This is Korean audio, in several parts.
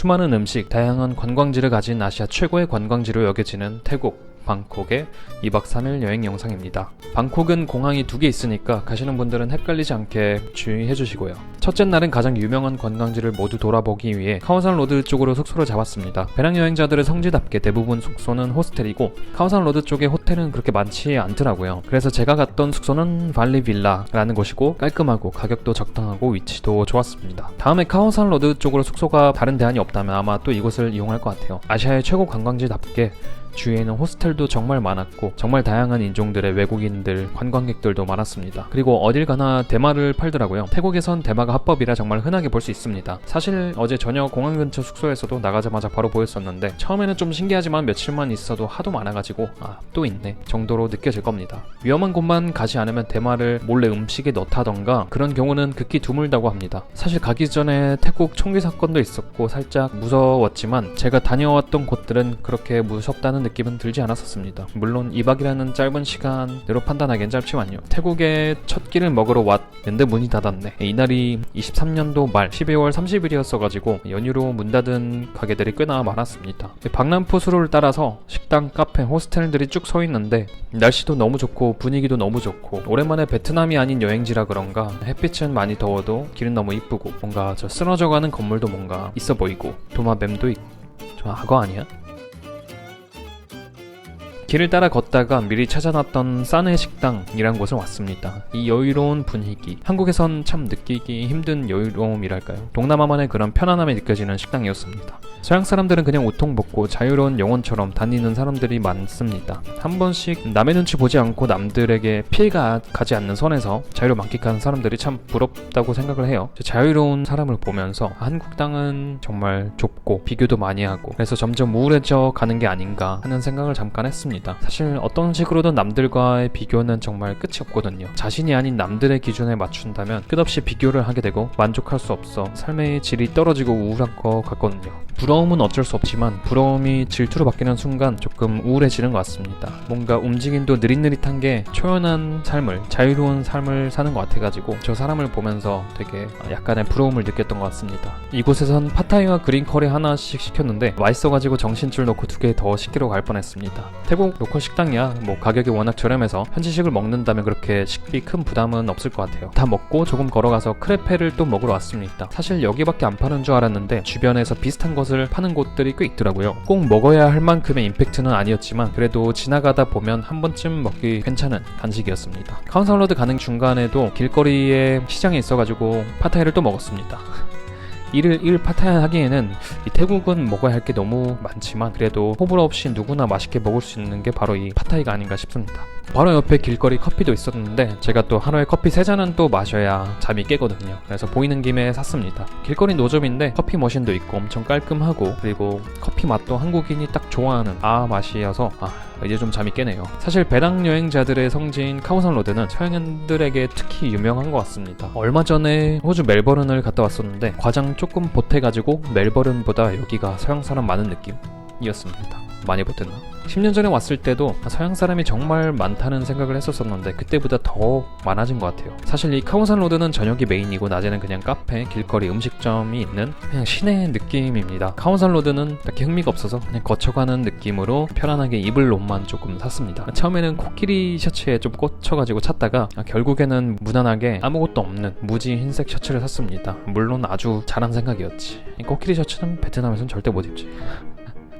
수많은 음식, 다양한 관광지를 가진 아시아 최고의 관광지로 여겨지는 태국 방콕의 2박 3일 여행 영상입니다. 방콕은 공항이 2개 있으니까 가시는 분들은 헷갈리지 않게 주의해 주시고요. 첫째 날은 가장 유명한 관광지를 모두 돌아보기 위해 카오산 로드 쪽으로 숙소를 잡았습니다. 배낭여행자들의 성지답게 대부분 숙소는 호스텔이고 카오산 로드 쪽에 호텔은 그렇게 많지 않더라고요. 그래서 제가 갔던 숙소는 발리 빌라라는 곳이고 깔끔하고 가격도 적당하고 위치도 좋았습니다. 다음에 카오산 로드 쪽으로 숙소가 다른 대안이 없다면 아마 또 이곳을 이용할 것 같아요. 아시아의 최고 관광지답게 주위에는 호스텔도 정말 많았고 정말 다양한 인종들의 외국인들, 관광객들도 많았습니다. 그리고 어딜 가나 대마를 팔더라고요. 태국에선 대마가 합법이라 정말 흔하게 볼 수 있습니다. 사실 어제 저녁 공항 근처 숙소에서도 나가자마자 바로 보였었는데 처음에는 좀 신기하지만 며칠만 있어도 하도 많아가지고 또 있네 정도로 느껴질 겁니다. 위험한 곳만 가지 않으면 대마를 몰래 음식에 넣다던가 그런 경우는 극히 드물다고 합니다. 사실 가기 전에 태국 총기 사건도 있었고 살짝 무서웠지만 제가 다녀왔던 곳들은 그렇게 무섭다는 느낌은 들지 않았었습니다. 물론 2박이라는 짧은 시간으로 판단하기엔 짧지만요. 태국에 첫 끼를 먹으러 왔는데 문이 닫았네. 이날이 23년도 말 12월 30일이었어가지고 연휴로 문 닫은 가게들이 꽤나 많았습니다. 박람포수로를 따라서 식당, 카페, 호스텔들이 쭉 서 있는데 날씨도 너무 좋고 분위기도 너무 좋고 오랜만에 베트남이 아닌 여행지라 그런가 햇빛은 많이 더워도 길은 너무 이쁘고 뭔가 저 쓰러져가는 건물도 뭔가 있어 보이고 도마뱀도 있고 저 악어 아니야? 길을 따라 걷다가 미리 찾아놨던 싸네 식당이란 곳을 왔습니다. 이 여유로운 분위기, 한국에선 참 느끼기 힘든 여유로움이랄까요? 동남아만의 그런 편안함이 느껴지는 식당이었습니다. 서양 사람들은 그냥 우통 벗고 자유로운 영혼처럼 다니는 사람들이 많습니다. 한 번씩 남의 눈치 보지 않고 남들에게 피해가 가지 않는 선에서 자유를 만끽하는 사람들이 참 부럽다고 생각을 해요. 자유로운 사람을 보면서 한국 땅은 정말 좁고 비교도 많이 하고 그래서 점점 우울해져 가는 게 아닌가 하는 생각을 잠깐 했습니다. 사실 어떤 식으로든 남들과의 비교는 정말 끝이 없거든요. 자신이 아닌 남들의 기준에 맞춘다면 끝없이 비교를 하게 되고 만족할 수 없어 삶의 질이 떨어지고 우울할 것 같거든요. 부러움은 어쩔 수 없지만 부러움이 질투로 바뀌는 순간 조금 우울해지는 것 같습니다. 뭔가 움직임도 느릿느릿한 게 초연한 삶을, 자유로운 삶을 사는 것 같아가지고 저 사람을 보면서 되게 약간의 부러움을 느꼈던 것 같습니다. 이곳에선 팟타이와 그린커리 하나씩 시켰는데 맛있어가지고 정신줄 놓고 2개 더 시키러 갈 뻔했습니다. 태국 로컬 식당이야 뭐 가격이 워낙 저렴해서 현지식을 먹는다면 그렇게 식비 큰 부담은 없을 것 같아요. 다 먹고 조금 걸어가서 크레페를 또 먹으러 왔습니다. 사실 여기밖에 안 파는 줄 알았는데 주변에서 비슷한 것을 파는 곳들이 꽤 있더라고요. 꼭 먹어야 할 만큼의 임팩트는 아니었지만 그래도 지나가다 보면 한 번쯤 먹기 괜찮은 간식이었습니다. 카운슬로드 가는 중간에도 길거리에 시장에 있어가지고 팟타이를 또 먹었습니다. 이를 파타야 하기에는 이 태국은 먹어야 할 게 너무 많지만 그래도 호불호 없이 누구나 맛있게 먹을 수 있는 게 바로 이 팟타이가 아닌가 싶습니다. 바로 옆에 길거리 커피도 있었는데 제가 또 하루에 커피 3잔은 또 마셔야 잠이 깨거든요. 그래서 보이는 김에 샀습니다. 길거리 노점인데 커피 머신도 있고 엄청 깔끔하고 그리고 커피 맛도 한국인이 딱 좋아하는 맛이어서 이제 좀 잠이 깨네요. 사실 배낭여행자들의 성지인 카오산 로드는 서양인들에게 특히 유명한 것 같습니다. 얼마 전에 호주 멜버른을 갔다 왔었는데 과장 조금 보태가지고 멜버른보다 여기가 서양 사람 많은 느낌이었습니다. 많이 보탰나? 10년 전에 왔을 때도 서양 사람이 정말 많다는 생각을 했었었는데 그때보다 더 많아진 것 같아요. 사실 이 카오산 로드는 저녁이 메인이고 낮에는 그냥 카페, 길거리, 음식점이 있는 그냥 시내 느낌입니다. 카오산 로드는 딱히 흥미가 없어서 그냥 거쳐가는 느낌으로 편안하게 입을 옷만 조금 샀습니다. 처음에는 코끼리 셔츠에 좀 꽂혀가지고 찾다가 결국에는 무난하게 아무것도 없는 무지 흰색 셔츠를 샀습니다. 물론 아주 잘한 생각이었지. 이 코끼리 셔츠는 베트남에서는 절대 못 입지.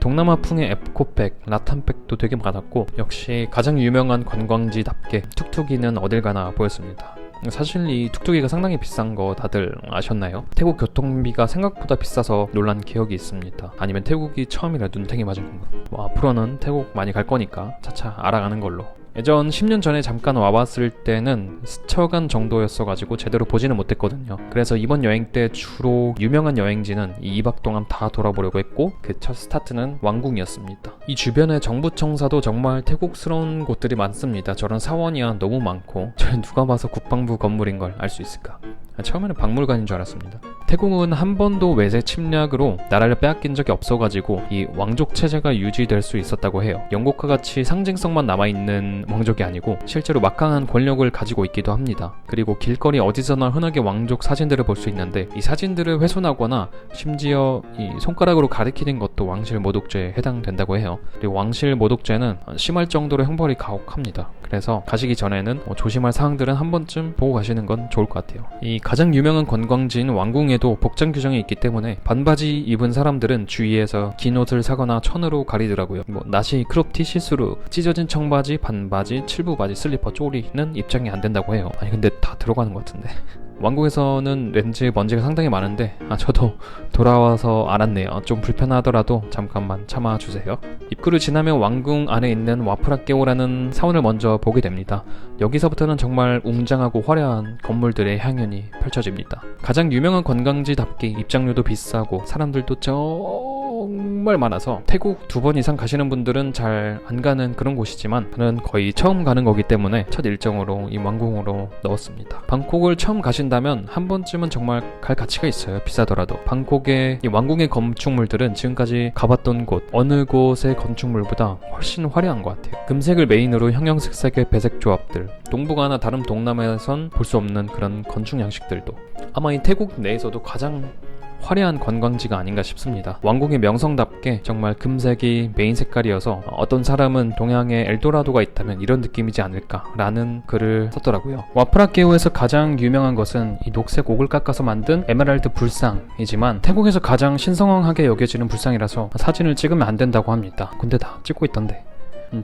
동남아풍의 에코백, 라탄백도 되게 많았고 역시 가장 유명한 관광지답게 툭툭이는 어딜 가나 보였습니다. 사실 이 툭툭이가 상당히 비싼 거 다들 아셨나요? 태국 교통비가 생각보다 비싸서 놀란 기억이 있습니다. 아니면 태국이 처음이라 눈탱이 맞은 건가? 앞으로는 태국 많이 갈 거니까 차차 알아가는 걸로. 예전 10년 전에 잠깐 와봤을 때는 스쳐간 정도였어가지고 제대로 보지는 못했거든요. 그래서 이번 여행 때 주로 유명한 여행지는 이 2박 동안 다 돌아보려고 했고 그 첫 스타트는 왕궁이었습니다. 이 주변에 정부청사도 정말 태국스러운 곳들이 많습니다. 저런 사원이야 너무 많고 저는 누가 봐서 국방부 건물인 걸 알 수 있을까? 처음에는 박물관인 줄 알았습니다. 태국은 한 번도 외세 침략으로 나라를 빼앗긴 적이 없어가지고 이 왕족 체제가 유지될 수 있었다고 해요. 영국과 같이 상징성만 남아있는 왕족이 아니고 실제로 막강한 권력을 가지고 있기도 합니다. 그리고 길거리 어디서나 흔하게 왕족 사진들을 볼 수 있는데 이 사진들을 훼손하거나 심지어 이 손가락으로 가리키는 것도 왕실 모독죄에 해당된다고 해요. 그리고 왕실 모독죄는 심할 정도로 형벌이 가혹합니다. 그래서 가시기 전에는 조심할 사항들은 한 번쯤 보고 가시는 건 좋을 것 같아요. 이 가장 유명한 관광지인 왕궁에도 복장 규정이 있기 때문에 반바지 입은 사람들은 주위에서 긴 옷을 사거나 천으로 가리더라고요. 나시 크롭티 시스루 찢어진 청바지, 반바지, 칠부바지, 슬리퍼, 쪼리는 입장이 안 된다고 해요. 아니 근데 다 들어가는 것 같은데. 왕궁에서는 렌즈 먼지가 상당히 많은데 저도 돌아와서 알았네요. 좀 불편하더라도 잠깐만 참아주세요. 입구를 지나면 왕궁 안에 있는 와프라케오라는 사원을 먼저 보게 됩니다. 여기서부터는 정말 웅장하고 화려한 건물들의 향연이 펼쳐집니다. 가장 유명한 관광지답게 입장료도 비싸고 사람들도 정말 많아서 태국 2번 이상 가시는 분들은 잘 안 가는 그런 곳이지만 저는 거의 처음 가는 거기 때문에 첫 일정으로 이 왕궁으로 넣었습니다. 방콕을 처음 가신다면 한 번쯤은 정말 갈 가치가 있어요. 비싸더라도. 방콕의 이 왕궁의 건축물들은 지금까지 가봤던 곳 어느 곳의 건축물보다 훨씬 화려한 것 같아요. 금색을 메인으로 형형색색의 배색 조합들, 동북아나 다른 동남아에선 볼 수 없는 그런 건축 양식들도 아마 이 태국 내에서도 가장 화려한 관광지가 아닌가 싶습니다. 왕궁의 명성답게 정말 금색이 메인 색깔이어서 어떤 사람은 동양에 엘도라도가 있다면 이런 느낌이지 않을까라는 글을 썼더라고요. 와프라케오에서 가장 유명한 것은 이 녹색 옥을 깎아서 만든 에메랄드 불상이지만 태국에서 가장 신성하게 여겨지는 불상이라서 사진을 찍으면 안 된다고 합니다. 근데 다 찍고 있던데.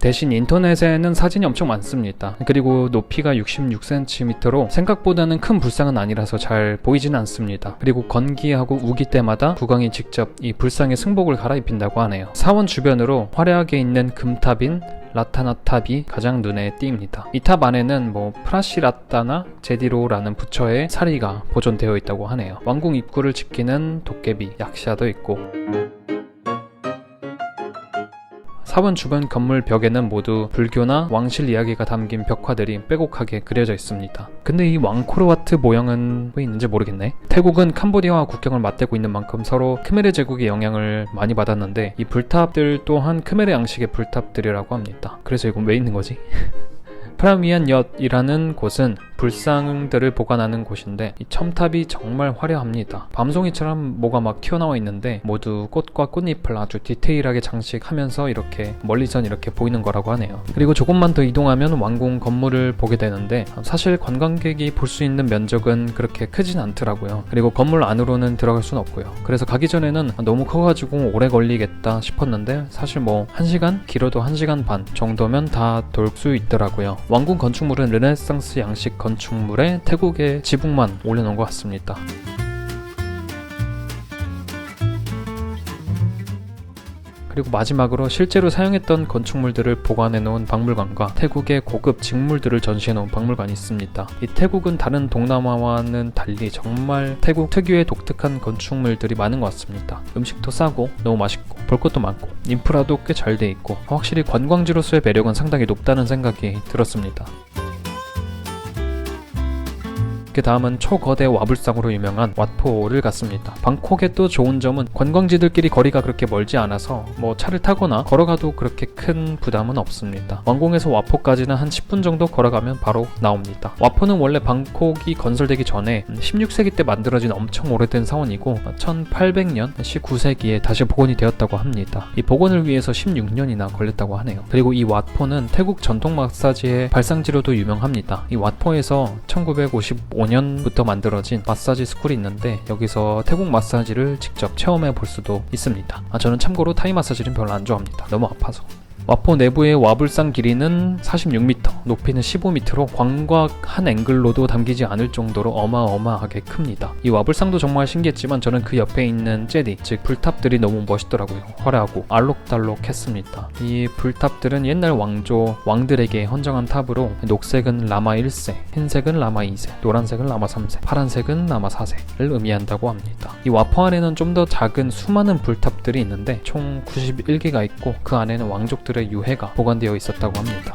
대신 인터넷에는 사진이 엄청 많습니다. 그리고 높이가 66cm로 생각보다는 큰 불상은 아니라서 잘 보이지는 않습니다. 그리고 건기하고 우기 때마다 국왕이 직접 이 불상의 승복을 갈아입힌다고 하네요. 사원 주변으로 화려하게 있는 금탑인 라타나탑이 가장 눈에 띕니다. 이 탑 안에는 프라시라타나 제디로라는 부처의 사리가 보존되어 있다고 하네요. 왕궁 입구를 지키는 도깨비, 약샤도 있고 사원 주변 건물 벽에는 모두 불교나 왕실 이야기가 담긴 벽화들이 빼곡하게 그려져 있습니다. 근데 이 왕코르와트 모형은 왜 있는지 모르겠네. 태국은 캄보디아와 국경을 맞대고 있는 만큼 서로 크메르 제국의 영향을 많이 받았는데 이 불탑들 또한 크메르 양식의 불탑들이라고 합니다. 그래서 이건 왜 있는 거지? 프라미안엿이라는 곳은 불상들을 보관하는 곳인데 이 첨탑이 정말 화려합니다. 밤송이처럼 뭐가 막 튀어나와 있는데 모두 꽃과 꽃잎을 아주 디테일하게 장식하면서 이렇게 멀리선 이렇게 보이는 거라고 하네요. 그리고 조금만 더 이동하면 왕궁 건물을 보게 되는데 사실 관광객이 볼 수 있는 면적은 그렇게 크진 않더라고요. 그리고 건물 안으로는 들어갈 수는 없고요. 그래서 가기 전에는 너무 커가지고 오래 걸리겠다 싶었는데 사실 1시간? 길어도 1시간 반 정도면 다 돌 수 있더라고요. 왕궁 건축물은 르네상스 양식 건축물에 태국의 지붕만 올려놓은 것 같습니다. 그리고 마지막으로 실제로 사용했던 건축물들을 보관해 놓은 박물관과 태국의 고급 직물들을 전시해 놓은 박물관이 있습니다. 이 태국은 다른 동남아와는 달리 정말 태국 특유의 독특한 건축물들이 많은 것 같습니다. 음식도 싸고 너무 맛있고 볼 것도 많고 인프라도 꽤 잘 돼 있고 확실히 관광지로서의 매력은 상당히 높다는 생각이 들었습니다. 그 다음은 초거대 와불상으로 유명한 왓포를 갔습니다. 방콕의 또 좋은 점은 관광지들끼리 거리가 그렇게 멀지 않아서 차를 타거나 걸어가도 그렇게 큰 부담은 없습니다. 왕궁에서 와포까지는 한 10분 정도 걸어가면 바로 나옵니다. 와포는 원래 방콕이 건설되기 전에 16세기 때 만들어진 엄청 오래된 사원이고 1800년 19세기에 다시 복원이 되었다고 합니다. 이 복원을 위해서 16년이나 걸렸다고 하네요. 그리고 이 왓포는 태국 전통 마사지의 발상지로도 유명합니다. 이 왓포에서 1955년부터 만들어진 마사지 스쿨이 있는데 여기서 태국 마사지를 직접 체험해 볼 수도 있습니다. 저는 참고로 타이 마사지는 별로 안 좋아합니다. 너무 아파서. 와포 내부의 와불상 길이는 46m, 높이는 15m로 광각 한 앵글로도 담기지 않을 정도로 어마어마하게 큽니다. 이 와불상도 정말 신기했지만 저는 그 옆에 있는 제디, 즉 불탑들이 너무 멋있더라고요. 화려하고 알록달록했습니다. 이 불탑들은 옛날 왕들에게 헌정한 탑으로 녹색은 라마 1세, 흰색은 라마 2세, 노란색은 라마 3세, 파란색은 라마 4세를 의미한다고 합니다. 이 와포 안에는 좀 더 작은 수많은 불탑들이 있는데 총 91개가 있고 그 안에는 왕족들의 유해가 보관되어 있었다고 합니다.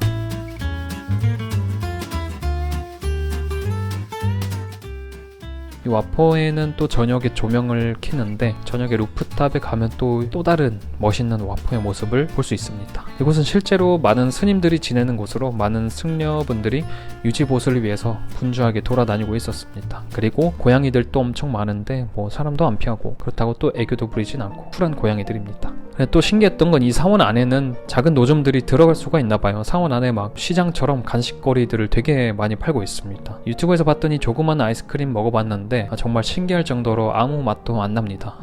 이 와퍼에는 또 저녁에 조명을 켜는데 저녁에 루프탑에 가면 또 다른 멋있는 와퍼의 모습을 볼 수 있습니다. 이곳은 실제로 많은 스님들이 지내는 곳으로 많은 승려분들이 유지보수를 위해서 분주하게 돌아다니고 있었습니다. 그리고 고양이들도 엄청 많은데 뭐 사람도 안 피하고 그렇다고 또 애교도 부리진 않고 쿨한 고양이들입니다. 또 신기했던 건 이 사원 안에는 작은 노점들이 들어갈 수가 있나봐요. 사원 안에 막 시장처럼 간식거리들을 되게 많이 팔고 있습니다. 유튜브에서 봤더니 조그만 아이스크림 먹어봤는데 정말 신기할 정도로 아무 맛도 안 납니다.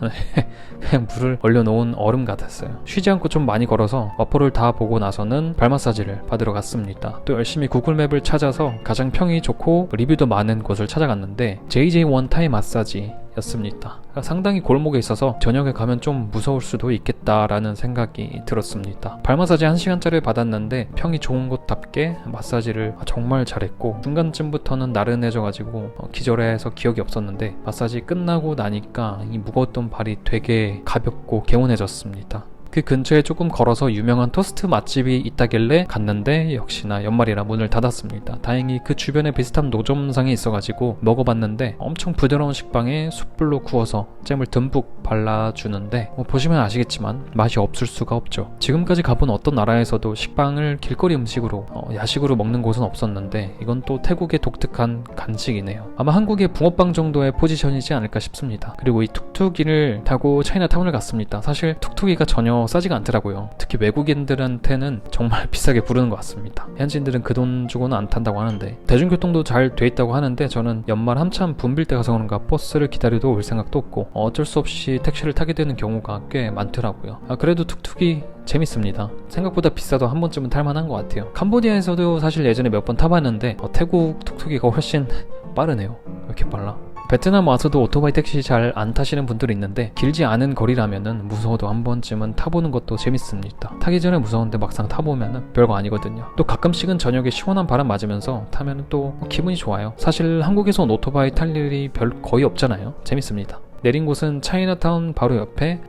그냥 물을 얼려놓은 얼음 같았어요. 쉬지 않고 좀 많이 걸어서 와퍼를 다 보고 나서는 발 마사지를 받으러 갔습니다. 또 열심히 구글맵을 찾아서 가장 평이 좋고 리뷰도 많은 곳을 찾아갔는데 JJ 원타이 마사지 였습니다. 상당히 골목에 있어서 저녁에 가면 좀 무서울 수도 있겠다라는 생각이 들었습니다. 발 마사지 1시간짜리 받았는데 평이 좋은 곳답게 마사지를 정말 잘했고 중간쯤부터는 나른해져가지고 기절해서 기억이 없었는데 마사지 끝나고 나니까 이 무거웠던 발이 되게 가볍고 개운해졌습니다. 그 근처에 조금 걸어서 유명한 토스트 맛집이 있다길래 갔는데 역시나 연말이라 문을 닫았습니다. 다행히 그 주변에 비슷한 노점상이 있어가지고 먹어봤는데 엄청 부드러운 식빵에 숯불로 구워서 잼을 듬뿍 발라주는데 보시면 아시겠지만 맛이 없을 수가 없죠. 지금까지 가본 어떤 나라에서도 식빵을 길거리 음식으로 야식으로 먹는 곳은 없었는데 이건 또 태국의 독특한 간식이네요. 아마 한국의 붕어빵 정도의 포지션이지 않을까 싶습니다. 그리고 이 툭툭이를 타고 차이나타운을 갔습니다. 사실 툭툭이가 전혀 싸지가 않더라고요. 특히 외국인들한테는 정말 비싸게 부르는 것 같습니다. 현지인들은 그 돈 주고는 안 탄다고 하는데 대중교통도 잘 돼 있다고 하는데 저는 연말 한참 붐빌 때 가서 그런가 버스를 기다려도 올 생각도 없고 어쩔 수 없이 택시를 타게 되는 경우가 꽤 많더라고요. 그래도 툭툭이 재밌습니다. 생각보다 비싸도 한 번쯤은 탈만한 것 같아요. 캄보디아에서도 사실 예전에 몇 번 타봤는데 태국 툭툭이가 훨씬 빠르네요. 왜 이렇게 빨라? 베트남 와서도 오토바이 택시 잘 안 타시는 분들이 있는데 길지 않은 거리라면은 무서워도 한 번쯤은 타보는 것도 재밌습니다. 타기 전에 무서운데 막상 타보면은 별거 아니거든요. 또 가끔씩은 저녁에 시원한 바람 맞으면서 타면은 또 기분이 좋아요. 사실 한국에서 오토바이 탈 일이 거의 없잖아요. 재밌습니다. 내린 곳은 차이나타운 바로 옆에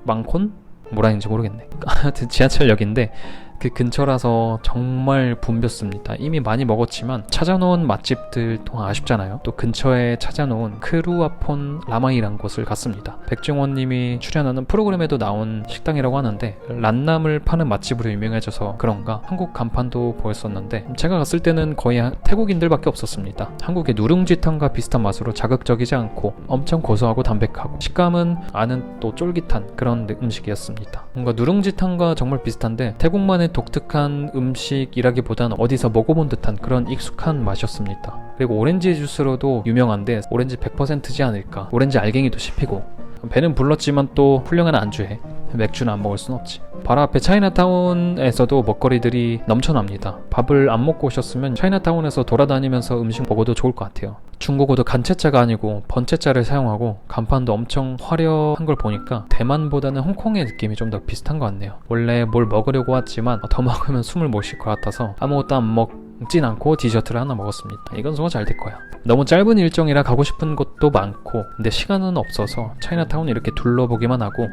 망콘? 뭐라는지 모르겠네. 하여튼 지하철역인데 그 근처라서 정말 붐볐습니다. 이미 많이 먹었지만 찾아놓은 맛집들 또 아쉽잖아요. 또 근처에 찾아놓은 크루아폰 라마이란 곳을 갔습니다. 백종원님이 출연하는 프로그램에도 나온 식당이라고 하는데 란남을 파는 맛집으로 유명해져서 그런가 한국 간판도 보였었는데 제가 갔을 때는 거의 태국인들밖에 없었습니다. 한국의 누룽지탕과 비슷한 맛으로 자극적이지 않고 엄청 고소하고 담백하고 식감은 아는 또 쫄깃한 그런 음식이었습니다. 뭔가 누룽지탕과 정말 비슷한데 태국만의 독특한 음식이라기보다는 어디서 먹어본 듯한 그런 익숙한 맛이었습니다. 그리고 오렌지 주스로도 유명한데 오렌지 100%지 않을까. 오렌지 알갱이도 씹히고 배는 불렀지만 또 훌륭한 안주에 맥주는 안 먹을 순 없지. 바로 앞에 차이나타운에서도 먹거리들이 넘쳐납니다. 밥을 안 먹고 오셨으면 차이나타운에서 돌아다니면서 음식 먹어도 좋을 것 같아요. 중국어도 간체자가 아니고 번체자를 사용하고 간판도 엄청 화려한 걸 보니까 대만보다는 홍콩의 느낌이 좀 더 비슷한 것 같네요. 원래 뭘 먹으려고 왔지만 더 먹으면 숨을 못 쉴 것 같아서 아무것도 안 먹진 않고 디저트를 하나 먹었습니다. 이건 정말 잘 될 거야. 너무 짧은 일정이라 가고 싶은 곳도 많고 근데 시간은 없어서 차이나타운 이렇게 둘러보기만 하고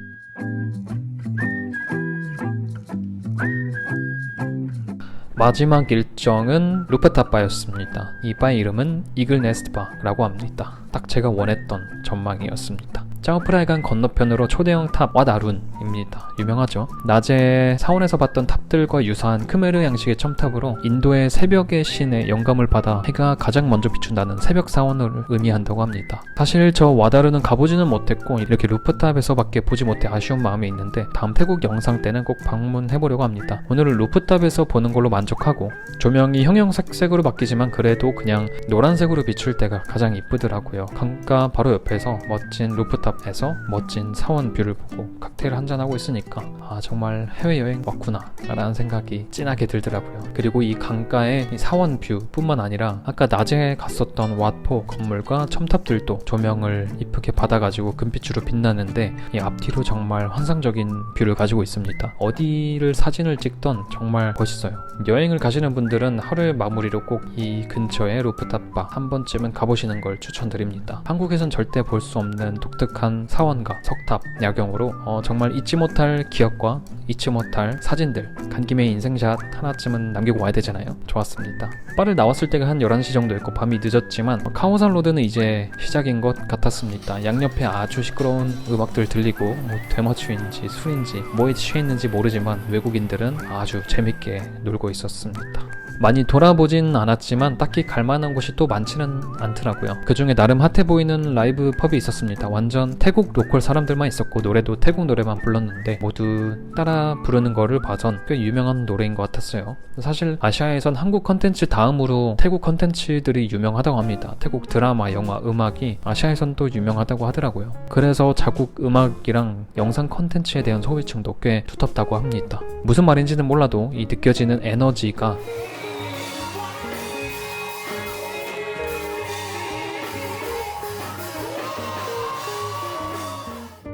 마지막 일정은 루프탑 바였습니다. 이 바의 이름은 이글 네스트 바라고 합니다. 딱 제가 원했던 전망이었습니다. 짜오프라이강 건너편으로 초대형 탑 왓아룬입니다. 유명하죠. 낮에 사원에서 봤던 탑들과 유사한 크메르 양식의 첨탑으로 인도의 새벽의 신에 영감을 받아 해가 가장 먼저 비춘다는 새벽 사원을 의미한다고 합니다. 사실 저 왓아룬은 가보지는 못했고 이렇게 루프탑에서밖에 보지 못해 아쉬운 마음이 있는데 다음 태국 영상 때는 꼭 방문해보려고 합니다. 오늘은 루프탑에서 보는 걸로 만족하고 조명이 형형색색으로 바뀌지만 그래도 그냥 노란색으로 비출 때가 가장 이쁘더라고요. 강가 바로 옆에서 멋진 루프탑 에서 멋진 사원 뷰를 보고 칵테일을 한잔하고 있으니까 정말 해외여행 왔구나 라는 생각이 진하게 들더라고요. 그리고 이 강가의 이 사원 뷰 뿐만 아니라 아까 낮에 갔었던 왓포 건물과 첨탑들도 조명을 이쁘게 받아가지고 금빛으로 빛나는데 이 앞뒤로 정말 환상적인 뷰를 가지고 있습니다. 어디를 사진을 찍던 정말 멋있어요. 여행을 가시는 분들은 하루의 마무리로 꼭 이 근처의 루프탑 바 한 번쯤은 가보시는 걸 추천드립니다. 한국에선 절대 볼 수 없는 독특한 못한 사원가, 석탑, 야경으로 정말 잊지 못할 기억과 잊지 못할 사진들, 간 김에 인생샷 하나쯤은 남기고 와야 되잖아요. 좋았습니다. 바를 나왔을 때가 한 11시 정도였고 밤이 늦었지만 카오산 로드는 이제 시작인 것 같았습니다. 양옆에 아주 시끄러운 음악들 들리고 뭐 되마추인지 술인지 뭐에 취했는지 모르지만 외국인들은 아주 재밌게 놀고 있었습니다. 많이 돌아보진 않았지만 딱히 갈만한 곳이 또 많지는 않더라고요. 그 중에 나름 핫해 보이는 라이브 펍이 있었습니다. 완전 태국 로컬 사람들만 있었고 노래도 태국 노래만 불렀는데 모두 따라 부르는 거를 봐선 꽤 유명한 노래인 것 같았어요. 사실 아시아에선 한국 컨텐츠 다음으로 태국 컨텐츠들이 유명하다고 합니다. 태국 드라마, 영화, 음악이 아시아에선 또 유명하다고 하더라고요. 그래서 자국 음악이랑 영상 컨텐츠에 대한 소비층도 꽤 두텁다고 합니다. 무슨 말인지는 몰라도 이 느껴지는 에너지가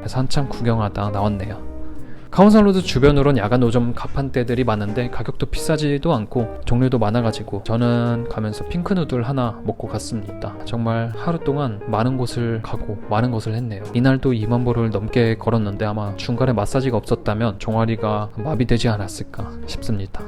그래서 한참 구경하다 나왔네요. 카오산로드 주변으론 야간 노점 가판대들이 많은데 가격도 비싸지도 않고 종류도 많아가지고 저는 가면서 핑크 누들 하나 먹고 갔습니다. 정말 하루 동안 많은 곳을 가고 많은 것을 했네요. 이날도 2만 보를 넘게 걸었는데 아마 중간에 마사지가 없었다면 종아리가 마비되지 않았을까 싶습니다.